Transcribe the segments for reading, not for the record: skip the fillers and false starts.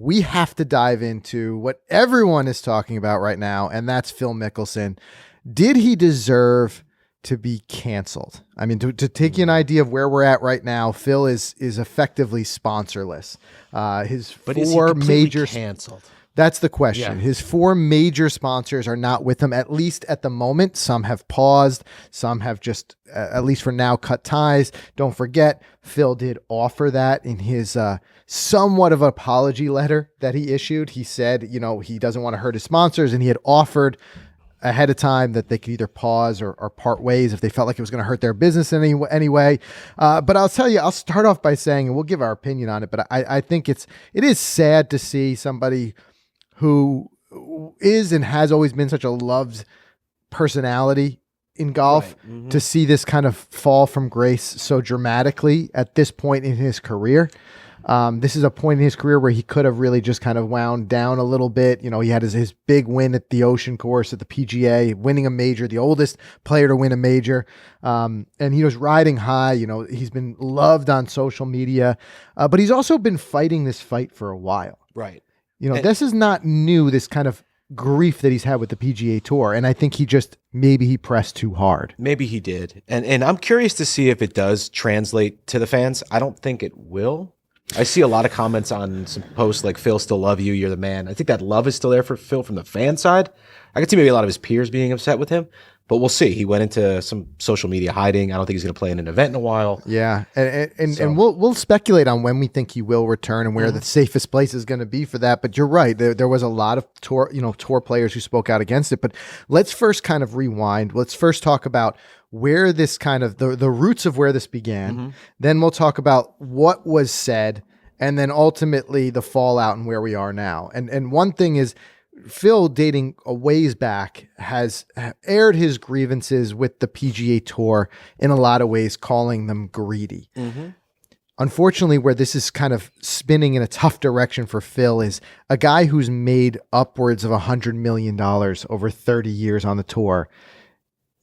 we have to dive into what everyone is talking about right now, and that's Phil Mickelson. Did he deserve to be canceled? I mean, to take you an idea of where we're at right now, Phil is effectively sponsorless. His but four major canceled. That's the question. Yeah. His four major sponsors are not with him, at least at the moment. Some have paused. Some have just, at least for now, cut ties. Don't forget, Phil did offer that in his somewhat of an apology letter that he issued. He said, he doesn't want to hurt his sponsors, and he had offered ahead of time that they could either pause or part ways if they felt like it was going to hurt their business anyway. But I'll tell you, I'll start off by saying, and we'll give our opinion on it, but I think it is sad to see somebody who is and has always been such a loved personality in golf, right. Mm-hmm. to see this kind of fall from grace so dramatically at this point in his career. This is a point in his career where he could have really just kind of wound down a little bit. He had his big win at the Ocean Course at the PGA, winning a major, the oldest player to win a major. And he was riding high. He's been loved on social media, but he's also been fighting this fight for a while. Right. This is not new, this kind of grief that he's had with the PGA Tour. And I think maybe he pressed too hard. Maybe he did. And I'm curious to see if it does translate to the fans. I don't think it will. I see a lot of comments on some posts like, Phil, still love you. You're the man. I think that love is still there for Phil from the fan side. I could see maybe a lot of his peers being upset with him, but we'll see. He went into some social media hiding. I don't think he's going to play in an event in a while. Yeah. And we'll speculate on when we think he will return and where the safest place is going to be for that. But you're right. There was a lot of tour players who spoke out against it. But let's first kind of rewind. Let's first talk about where this kind of the roots of where this began. Mm-hmm. Then we'll talk about what was said, and then ultimately the fallout and where we are now. And one thing is, Phil, dating a ways back, has aired his grievances with the PGA Tour in a lot of ways, calling them greedy. Mm-hmm. Unfortunately, where this is kind of spinning in a tough direction for Phil is a guy who's made upwards of $100 million over 30 years on the tour.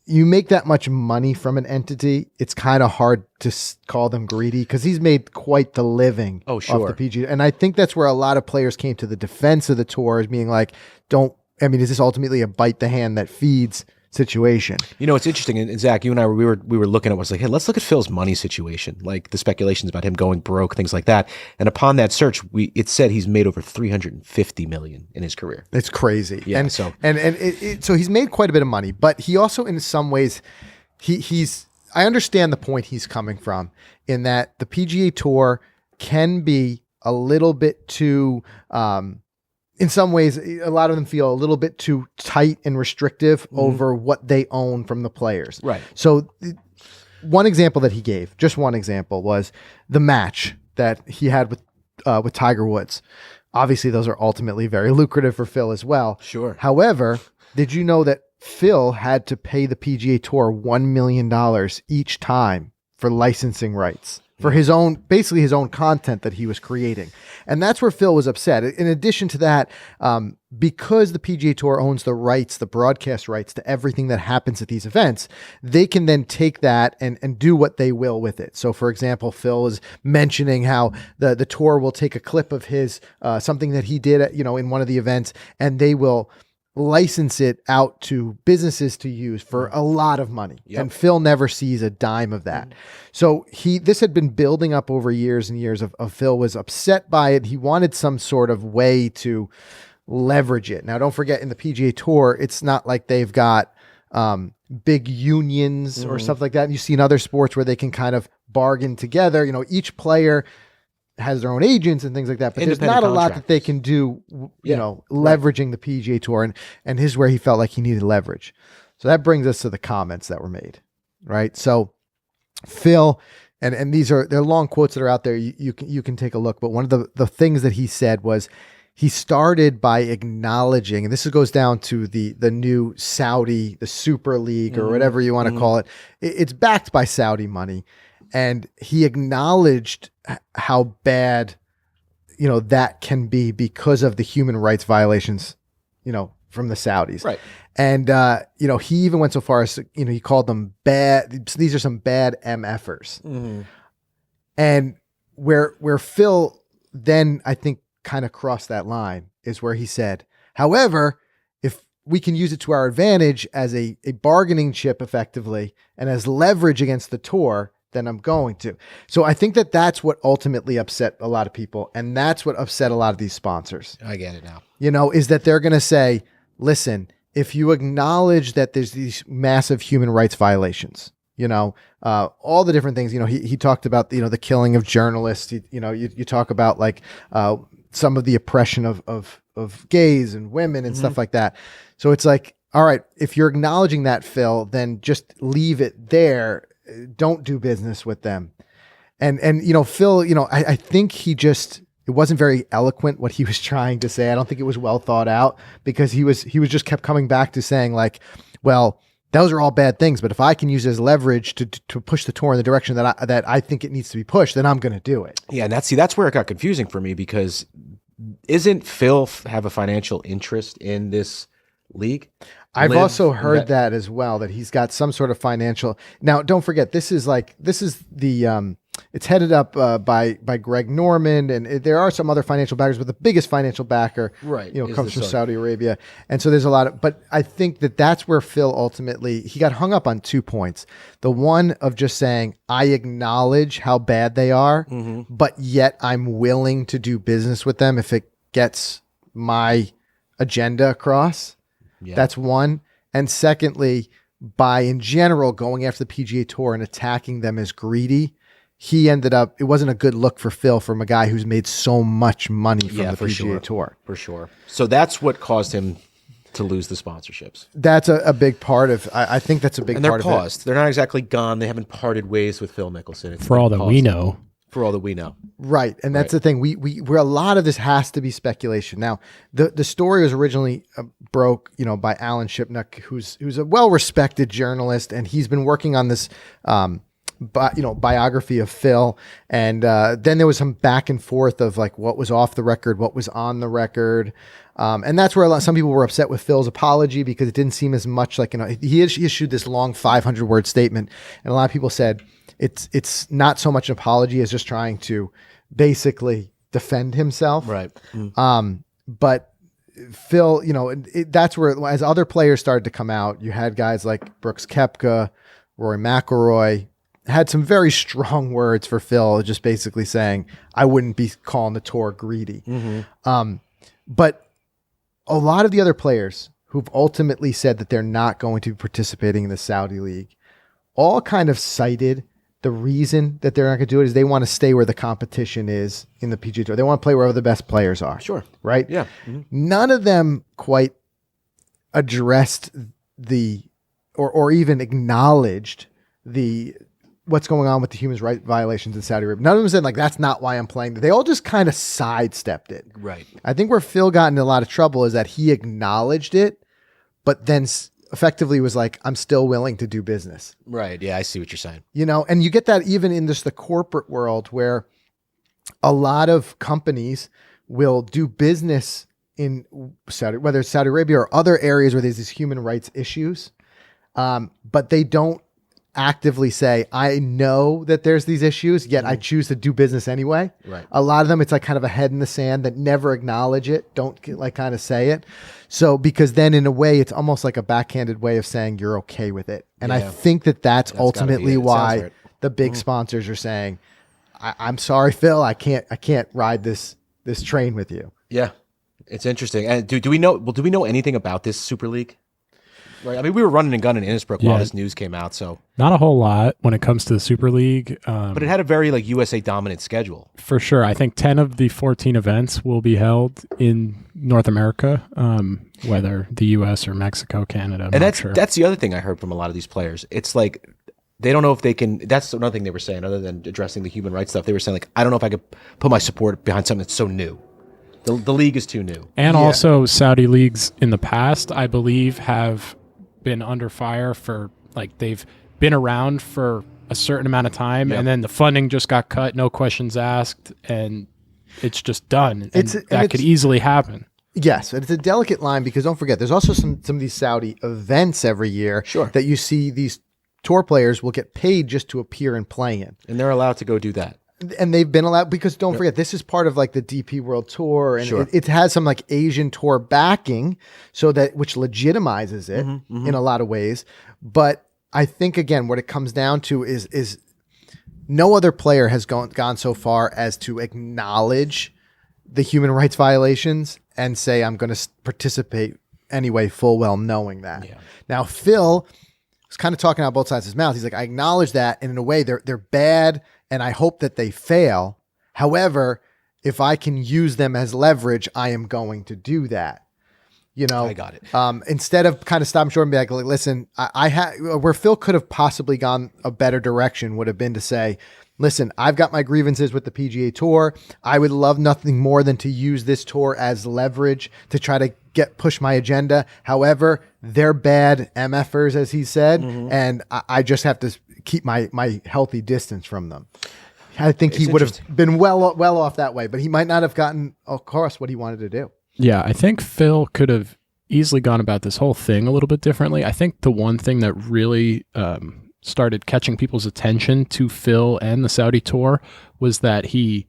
You make that much money from an entity, it's kind of hard to call them greedy, because he's made quite the living off the PGA. And I think that's where a lot of players came to the defense of the tour, as being like, is this ultimately a bite the hand that feeds situation? It's interesting. And Zach, you and I, we were looking at what's like, hey, let's look at Phil's money situation, like the speculations about him going broke, things like that. And upon that search, it said he's made over $350 million in his career. It's crazy. Yeah. And so he's made quite a bit of money, but he also, in some ways, I understand the point he's coming from, in that the PGA Tour can be a little bit too, in some ways, a lot of them feel a little bit too tight and restrictive over what they own from the players. Right. So one example that he gave, just one example, was the match that he had with Tiger Woods. Obviously, those are ultimately very lucrative for Phil as well. Sure. However, did you know that Phil had to pay the PGA Tour $1 million each time for licensing rights for his own content that he was creating? And that's where Phil was upset. In addition to that, because the PGA Tour owns the rights, the broadcast rights to everything that happens at these events, they can then take that and do what they will with it. So, for example, Phil is mentioning how the tour will take a clip of his, something that he did in one of the events, and they will license it out to businesses to use for a lot of money. Yep. And Phil never sees a dime of that. So this had been building up over years and years of Phil was upset by it. He wanted some sort of way to leverage it. Now, don't forget, in the PGA Tour, it's not like they've got big unions or stuff like that. And you see in other sports where they can kind of bargain together. Each player has their own agents and things like that, but there's not a lot that they can do, leveraging the PGA Tour, and here's where he felt like he needed leverage. So that brings us to the comments that were made, right? So Phil, and they're long quotes that are out there. You can take a look, but one of the things that he said was, he started by acknowledging, and this goes down to the new Saudi, the Super League, or whatever you want to call it. It's backed by Saudi money. And he acknowledged how bad, that can be because of the human rights violations, from the Saudis. Right. And, he even went so far as, he called them bad. These are some bad MFers. Mm-hmm. And where Phil then, I think, kind of crossed that line is where he said, however, if we can use it to our advantage as a bargaining chip effectively and as leverage against the tour, then I'm going to. So I think that that's what ultimately upset a lot of people. And that's what upset a lot of these sponsors. I get it now. Is that they're going to say, listen, if you acknowledge that there's these massive human rights violations, all the different things, he talked about, the killing of journalists, you talk about like some of the oppression of gays and women and stuff like that. So it's like, all right, if you're acknowledging that, Phil, then just leave it there. Don't do business with them. And Phil, I think it wasn't very eloquent what he was trying to say. I don't think it was well thought out because he was just kept coming back to saying like, well, those are all bad things, but if I can use it as leverage to push the tour in the direction that I think it needs to be pushed, then I'm going to do it. Yeah, and that's where it got confusing for me because isn't Phil have a financial interest in this league? I've also heard that as well, that he's got some sort of financial. Now, don't forget, this is the it's headed up by Greg Norman, and there are some other financial backers, but the biggest financial backer, right, comes from Saudi Arabia, and so there's a lot of. But I think that's where Phil ultimately he got hung up on 2 points. The one of just saying I acknowledge how bad they are, but yet I'm willing to do business with them if it gets my agenda across. Yeah. That's one. And secondly, by in general going after the PGA Tour and attacking them as greedy, it wasn't a good look for Phil from a guy who's made so much money from the PGA Tour. For sure. So that's what caused him to lose the sponsorships. That's a big part of, I think that's a big part of it. And they're paused. They're not exactly gone. They haven't parted ways with Phil Mickelson. For all that we know. For all that we know. Right. And that's the thing. Where a lot of this has to be speculation. Now, the story was originally broke, by Alan Shipnuck, who's a well-respected journalist, and he's been working on this biography of Phil. And then there was some back and forth of like what was off the record, what was on the record. And that's where some people were upset with Phil's apology because it didn't seem as much like, he issued this long 500-word statement. And a lot of people said, it's not so much an apology as just trying to basically defend himself. Right. But Phil, that's where, as other players started to come out, you had guys like Brooks Koepka, Rory McIlroy, had some very strong words for Phil, just basically saying, I wouldn't be calling the tour greedy. But a lot of the other players who've ultimately said that they're not going to be participating in the Saudi League all kind of cited the reason that they're not going to do it is they want to stay where the competition is in the PGA Tour. They want to play wherever the best players are. Sure. Right? Yeah. None of them quite addressed or even acknowledged what's going on with the human rights violations in Saudi Arabia. None of them said, like, that's not why I'm playing. They all just kind of sidestepped it. Right. I think where Phil got into a lot of trouble is that he acknowledged it, but then effectively was like, I'm still willing to do business. Right. Yeah, I see what you're saying. And you get that even in just the corporate world where a lot of companies will do business in whether it's Saudi Arabia or other areas where there's these human rights issues, but they don't actively say, I know that there's these issues, yet I choose to do business anyway. Right. A lot of them, it's like kind of a head in the sand that never acknowledge it, don't like kind of say it. So, because then in a way, it's almost like a backhanded way of saying you're okay with it. And I think that's ultimately why the big sponsors are saying, I'm sorry, Phil, I can't ride this train with you. Yeah. It's interesting. And do we know anything about this Super League? Right. I mean, we were running and gunning in Innsbruck while this news came out, so not a whole lot when it comes to the Super League. But it had a very USA dominant schedule. For sure. I think 10 of the 14 events will be held in North America, whether the US or Mexico, Canada. And that's the other thing I heard from a lot of these players. It's like they don't know if they can. That's another thing they were saying, other than addressing the human rights stuff. They were saying, like, I don't know if I could put my support behind something that's so new. The league is too new. And also Saudi leagues in the past, I believe, have been under fire for, like, they've been around for a certain amount of time, and then the funding just got cut, no questions asked, and it's just done. And that could easily happen. Yes, and it's a delicate line because don't forget, there's also some of these Saudi events every year that you see these tour players will get paid just to appear and play in. And they're allowed to go do that. and they've been allowed, because don't forget, this is part of like the DP World Tour, and Sure. it has some like Asian tour backing, so that which legitimizes it in a lot of ways. But I think again, what it comes down to is no other player has gone so far as to acknowledge the human rights violations and say, I'm going to participate anyway, full well knowing that. Yeah. Now, Phil was kind of talking out both sides of his mouth. He's like, I acknowledge that, and in a way, they're bad, and I hope that they fail. However, if I can use them as leverage, I am going to do that. You know, I got it. Instead of kind of stopping short and be like, listen, I where Phil could have possibly gone a better direction would have been to say, listen, I've got my grievances with the PGA Tour. I would love nothing more than to use this tour as leverage to try to push my agenda. However, they're bad MFers, as he said, and I just have to keep my healthy distance from them. I think he would have been well off that way, but he might not have gotten across what he wanted to do. Yeah, I think Phil could have easily gone about this whole thing a little bit differently. I think the one thing that really started catching people's attention to Phil and the Saudi tour was that he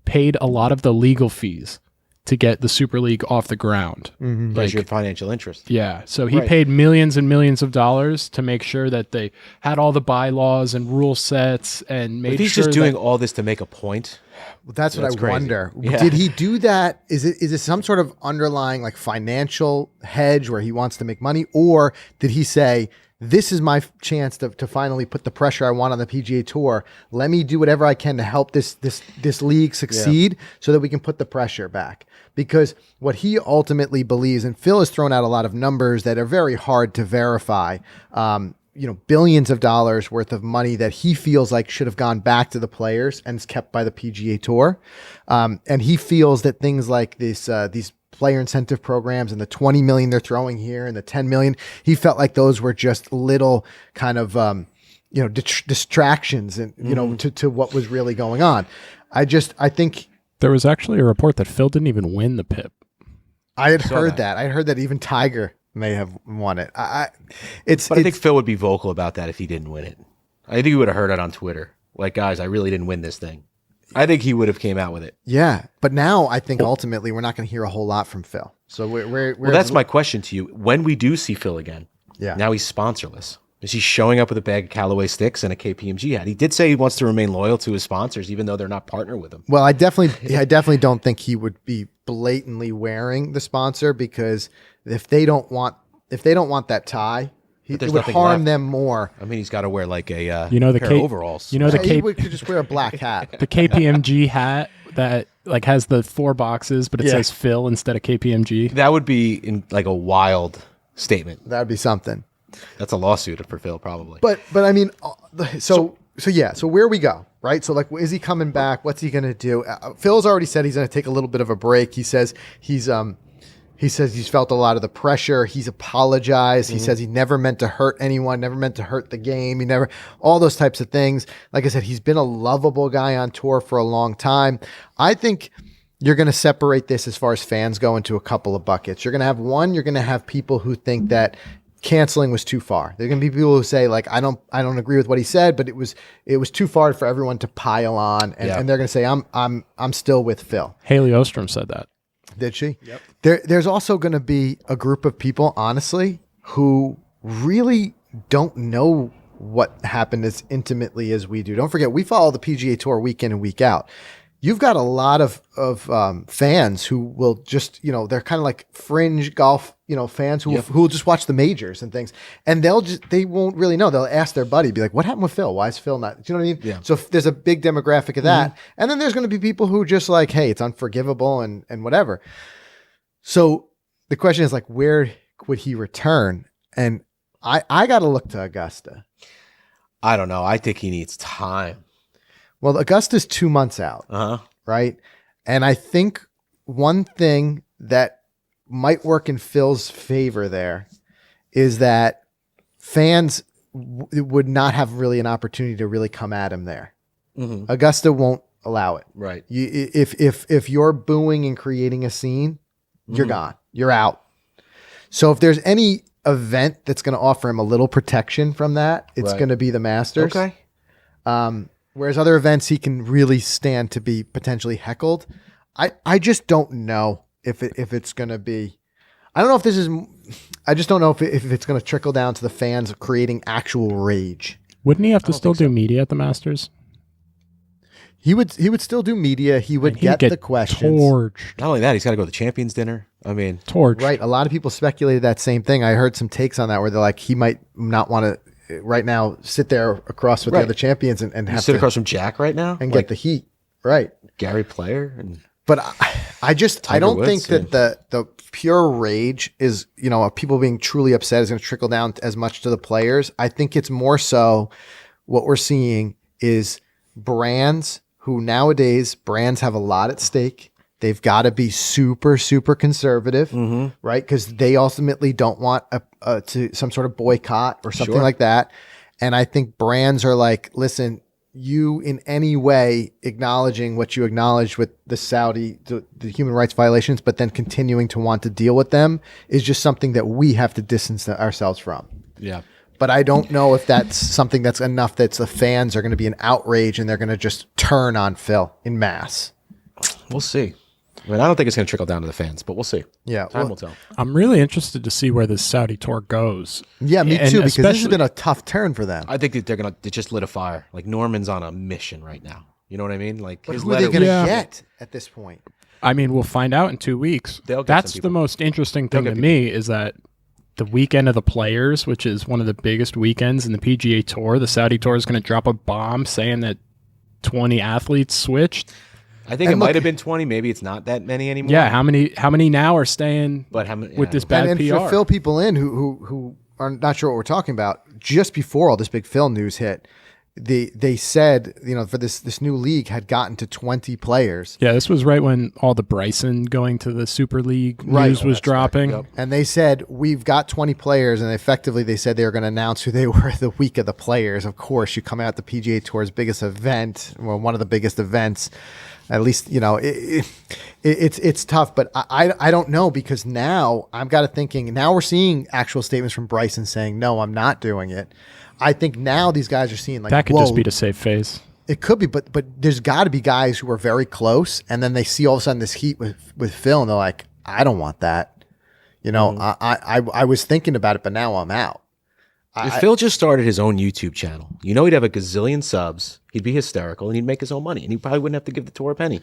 paid a lot of the legal fees to get the Super League off the ground. Measured financial interest. Yeah. So he paid millions and millions of dollars to make sure that they had all the bylaws and rule sets and made If he's sure just doing all this to make a point. Well, that's what I crazy. wonder. Yeah. Did he do that? Is it some sort of underlying like financial hedge where he wants to make money? Or did he say, this is my chance to finally put the pressure I want on the PGA Tour. Let me do whatever I can to help this league succeed so that we can put the pressure back. Because what he ultimately believes, and Phil has thrown out a lot of numbers that are very hard to verify, billions of dollars worth of money that he feels like should have gone back to the players and is kept by the PGA Tour. And he feels that things like these player incentive programs and the 20 million they're throwing here and the 10 million, he felt like those were just little kind of, distractions and, to what was really going on. I think There was actually a report that Phil didn't even win the PIP. I had heard that. I heard that even Tiger may have won it. I think Phil would be vocal about that if he didn't win it. I think he would have heard it on Twitter. Like, guys, I really didn't win this thing. I think he would have came out with it. Yeah, but now I think ultimately we're not going to hear a whole lot from Phil. So we're well, that's my question to you. When we do see Phil again, now he's sponsorless. Is he showing up with a bag of Callaway sticks and a KPMG hat? He did say he wants to remain loyal to his sponsors, even though they're not partnered with him. Well, I definitely don't think he would be blatantly wearing the sponsor, because if they don't want that tie, it would harm them more. I mean, he's got to wear like a pair of overalls. He could just wear a black hat. The KPMG hat that like has the 4 boxes, but it says Phil instead of KPMG. That would be in like a wild statement. That would be something. That's a lawsuit for Phil, probably. But I mean, so where we go, right? So like, is he coming back? What's he going to do? Phil's already said he's going to take a little bit of a break. He says he's felt a lot of the pressure. He's apologized. He says he never meant to hurt anyone, never meant to hurt the game. All those types of things. Like I said, he's been a lovable guy on tour for a long time. I think you're going to separate this as far as fans go into a couple of buckets. You're going to have people who think that canceling was too far. There are going to be people who say like, I don't agree with what he said, but it was too far for everyone to pile on. And they're going to say, I'm still with Phil. Haley Ostrom said that. Did she? Yep. There's also going to be a group of people, honestly, who really don't know what happened as intimately as we do. Don't forget, we follow the PGA Tour week in and week out. You've got a lot of fans who will just, they're kind of like fringe golf, fans who will just watch the majors and things, and they won't really know. They'll ask their buddy, be like, "What happened with Phil? Why is Phil not?" Do you know what I mean? Yeah. So there's a big demographic of that, and then there's going to be people who just like, "Hey, it's unforgivable," and whatever. So the question is like, where would he return? And I got to look to Augusta. I don't know. I think he needs time. Well, Augusta's 2 months out, right? And I think one thing that might work in Phil's favor there is that fans would not have really an opportunity to really come at him there. Augusta won't allow it. Right. If you're booing and creating a scene, you're gone. You're out. So if there's any event that's going to offer him a little protection from that, it's going to be the Masters. Okay. Whereas other events, he can really stand to be potentially heckled. I just don't know if it's going to be. I don't know if this is. I just don't know if it's going to trickle down to the fans creating actual rage. Wouldn't he have to still do media at the Masters? He would still do media. He would get the questions. Torched. Not only that, he's got to go to the champions dinner. I mean, Torched. Right. A lot of people speculated that same thing. I heard some takes on that where they're like, he might not want to right now sit there across with the other champions and have sit to across from Jack right now and get the heat. Right. Gary Player and. But I don't Woods, think that the pure rage is, people being truly upset is going to trickle down as much to the players. I think it's more so what we're seeing is brands who nowadays brands have a lot at stake. They've got to be super, super conservative, right? Because they ultimately don't want to some sort of boycott or something like that. And I think brands are like, listen, you in any way acknowledging what you acknowledged with the human rights violations, but then continuing to want to deal with them is just something that we have to distance ourselves from. Yeah. But I don't know if that's something that's enough that the fans are going to be in outrage and they're going to just turn on Phil in mass. We'll see. I mean, I don't think it's going to trickle down to the fans, but we'll see. Yeah. Time will tell. I'm really interested to see where this Saudi tour goes. Yeah, me And too, because this has especially- been a tough turn for them. I think that they just lit a fire. Like Norman's on a mission right now. You know what I mean? Like But his who are they letter. going to Yeah. get at this point? I mean, we'll find out in 2 weeks. They'll get That's some the people. most interesting thing They'll to get me is that the weekend of the Players, which is one of the biggest weekends in the PGA Tour, the Saudi Tour is going to drop a bomb saying that 20 athletes switched. I think And it look- might have been 20. Maybe it's not that many anymore. Yeah, how many now are staying But how many with this bad And PR? for fill people in who are not sure what we're talking about, just before all this big Phil news hit, they said, for this new league had gotten to 20 players. Yeah, this was right when all the Bryson going to the Super League news was dropping. Yep. And they said, we've got 20 players. And effectively, they said they were going to announce who they were the week of the Players. Of course, you come out the PGA Tour's biggest event, well, one of the biggest events. At least, it's tough. But I don't know, because now I've got to thinking, now we're seeing actual statements from Bryson saying, no, I'm not doing it. I think now these guys are seeing like, That could whoa, just be to save face. it could be, but there's got to be guys who are very close, and then they see all of a sudden this heat with Phil, and they're like, I don't want that. I was thinking about it, but now I'm out. If Phil just started his own YouTube channel, he'd have a gazillion subs. He'd be hysterical, and he'd make his own money, and he probably wouldn't have to give the tour a penny.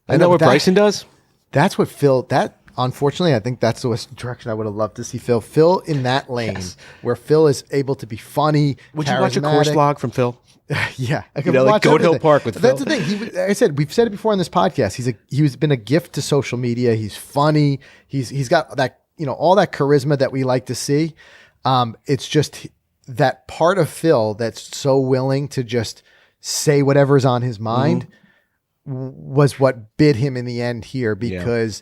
I know what Bryson does. That's what Phil. Unfortunately, I think that's the direction I would have loved to see Phil. Phil in that lane where Phil is able to be funny. Would you watch a course log from Phil? Yeah, I You know, like watch Goat Hill everything. Park with That's Phil. the thing. I said we've said it before on this podcast. He's been a gift to social media. He's funny. He's got that all that charisma that we like to see. It's just that part of Phil that's so willing to just say whatever's on his mind was what bit him in the end here, because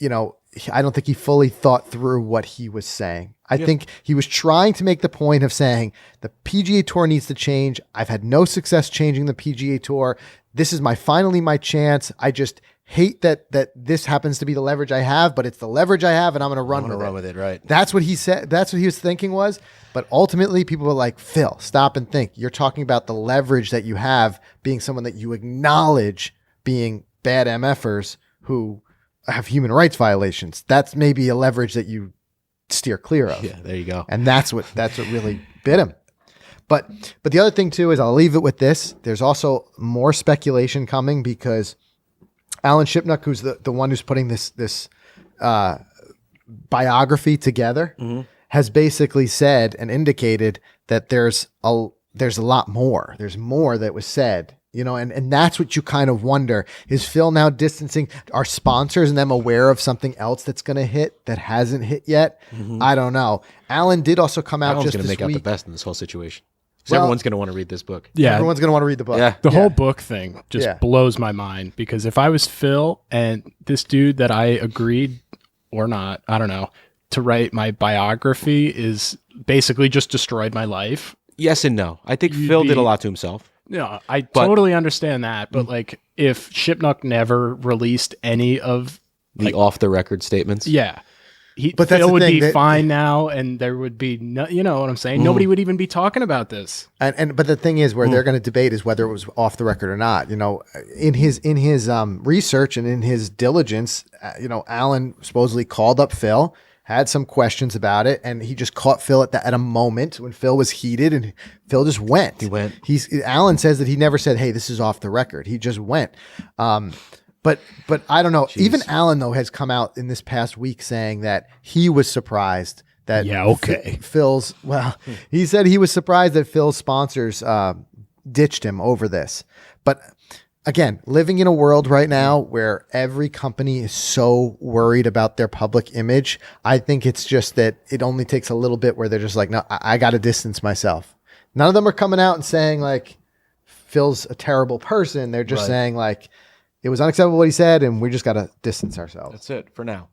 I don't think he fully thought through what he was saying. I think he was trying to make the point of saying the PGA Tour needs to change. I've had no success changing the PGA Tour. This is finally my chance. I just hate that this happens to be the leverage I have, but it's the leverage I have, and I'm going to run with it. Right? That's what he said. That's what he was thinking was. But ultimately, people were like, Phil, stop and think. You're talking about the leverage that you have being someone that you acknowledge being bad MFers who have human rights violations. That's maybe a leverage that you steer clear of. Yeah, there you go. And that's what really bit him. But the other thing too is, I'll leave it with this. There's also more speculation coming, because Alan Shipnuck, who's the one who's putting this biography together, has basically said and indicated that there's a lot more. There's more that was said. And that's what you kind of wonder. Is Phil now distancing? Are sponsors and them aware of something else that's going to hit that hasn't hit yet? I don't know. Alan did also come out Alan's just going to this make week. out the best in this whole situation. So Well- everyone's going to want to read this book. Yeah, Everyone's going to want to read the book. Yeah. the whole book thing just Yeah. blows my mind, because if I was Phil and this dude that I agreed or not, I don't know, to write my biography is basically just destroyed my life. Yes and no. I think You'd Phil did be- a lot to himself. No, I totally understand that, but like if Shipnuck never released any of The off the record statements. yeah, But that's Phil the would thing, be fine now, and there would be no, you know what I'm saying? Nobody would even be talking about this. But the thing is, where they're going to debate is whether it was off the record or not. You know, in his research and in his diligence, Alan supposedly called up Phil, had some questions about it, and he just caught Phil at a moment when Phil was heated, and Phil just went. He went. Alan says that he never said, "Hey, this is off the record." He just went. But I don't know. Jeez. Even Alan, though, has come out in this past week saying that he was surprised that Phil's. Well, he said he was surprised that Phil's sponsors ditched him over this. But again, living in a world right now where every company is so worried about their public image, I think it's just that it only takes a little bit where they're just like, no, I got to distance myself. None of them are coming out and saying like Phil's a terrible person. They're just saying like, it was unacceptable what he said, and we just got to distance ourselves. That's it for now.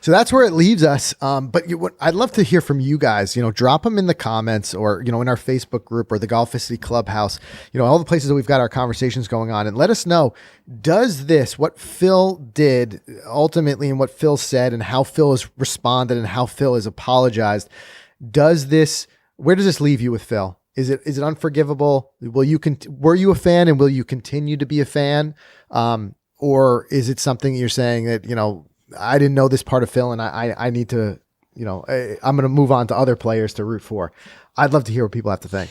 So that's where it leaves us. But I'd love to hear from you guys. Drop them in the comments, or in our Facebook group or the Golficity Clubhouse. All the places that we've got our conversations going on, and let us know: does this, what Phil did ultimately, and what Phil said, and how Phil has responded, and how Phil has apologized, where does this leave you with Phil? Is it unforgivable? Were you a fan, and will you continue to be a fan? Or is it something you're saying that, I didn't know this part of Phil, and I need to, I'm going to move on to other players to root for. I'd love to hear what people have to think.